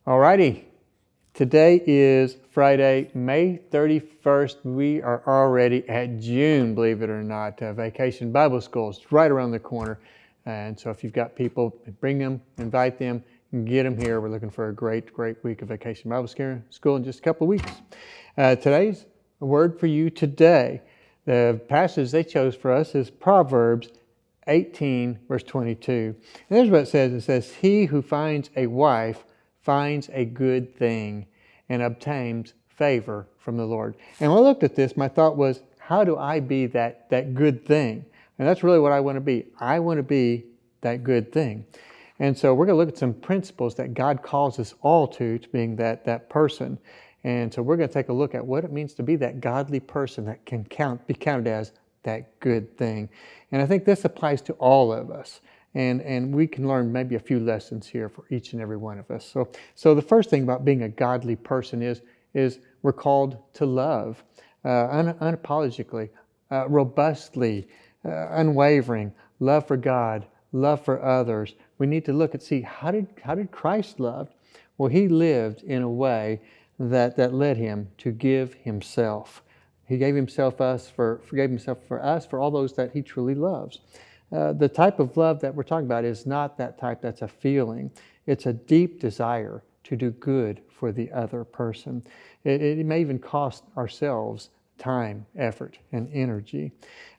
Alrighty, today is Friday, May 31st. We are already at June, believe it or not. Vacation Bible School is right around the corner. And so if you've got people, bring them, invite them, get them here. We're looking for a great week of Vacation Bible School in just a couple of weeks. Today's word for you today, the passage they chose for us is Proverbs 18, verse 22. And here's what it says. It says, "He who finds a wife finds a good thing and obtains favor from the Lord." And when I looked at this, my thought was, how do I be that good thing? And that's really what I want to be. I want to be that good thing. And so we're going to look at some principles that God calls us all to being that person. And so we're going to take a look at what it means to be that godly person that can be counted as that good thing. And I think this applies to all of us. And we can learn maybe a few lessons here for each and every one of us. So the first thing about being a godly person is we're called to love unapologetically, robustly, unwavering, love for God, love for others. We need to look and see, how did Christ love? Well, he lived in a way that led him to give himself. He gave himself for us, for all those that he truly loves. The type of love that we're talking about is not that type that's a feeling. It's a deep desire to do good for the other person. It may even cost ourselves time, effort, and energy.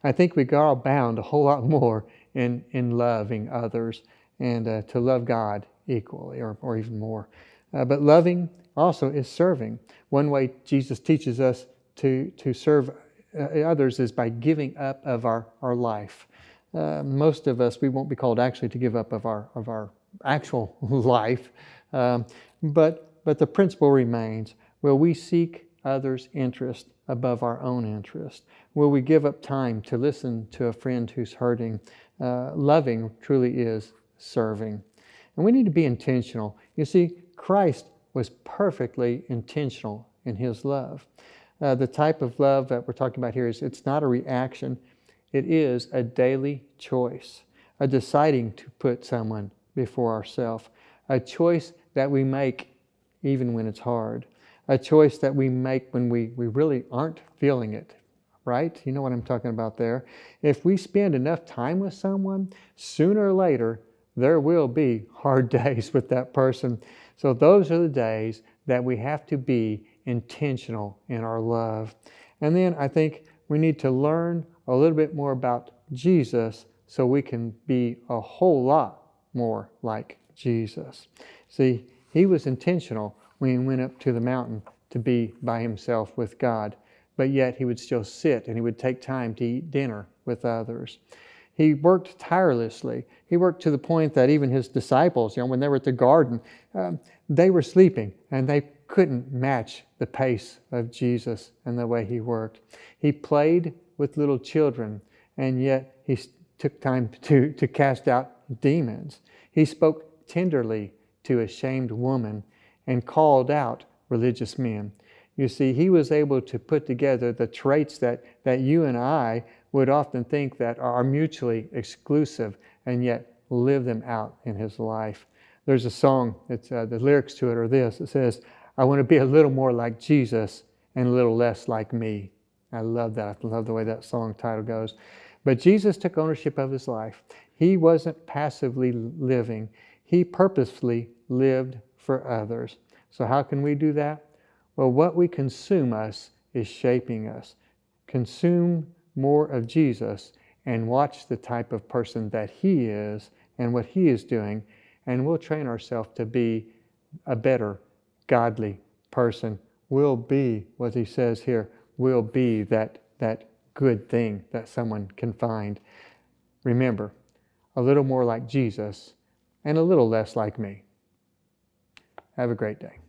I think we got all bound a whole lot more in loving others and to love God equally or even more. But loving also is serving. One way Jesus teaches us to serve others is by giving up of our life. Most of us, we won't be called actually to give up of our actual life, but the principle remains: will we seek others' interest above our own interest? Will we give up time to listen to a friend who's hurting? Loving truly is serving, and we need to be intentional. You see, Christ was perfectly intentional in his love. The type of love that we're talking about here it's not a reaction. It is a daily choice, a deciding to put someone before ourselves, a choice that we make even when it's hard, a choice that we make when we really aren't feeling it, right? You know what I'm talking about there. If we spend enough time with someone, sooner or later, there will be hard days with that person. So those are the days that we have to be intentional in our love. And then I think we need to learn a little bit more about Jesus so we can be a whole lot more like Jesus. See, he was intentional when he went up to the mountain to be by himself with God, but yet he would still sit and he would take time to eat dinner with others. He worked tirelessly. He worked to the point that even his disciples, when they were at the garden, they were sleeping and they couldn't match the pace of Jesus and the way he worked. He played with little children, and yet he took time to cast out demons. He spoke tenderly to a shamed woman and called out religious men. You see, he was able to put together the traits that you and I would often think that are mutually exclusive, and yet live them out in his life. There's a song, the lyrics to it are this. It says, "I want to be a little more like Jesus and a little less like me." I love that. I love the way that song title goes. But Jesus took ownership of his life. He wasn't passively living. He purposefully lived for others. So how can we do that? Well, what we consume us is shaping us. Consume more of Jesus and watch the type of person that he is and what he is doing, and we'll train ourselves to be a better, godly person. We'll be, what he says here, we'll be that good thing that someone can find. Remember, a little more like Jesus and a little less like me. Have a great day.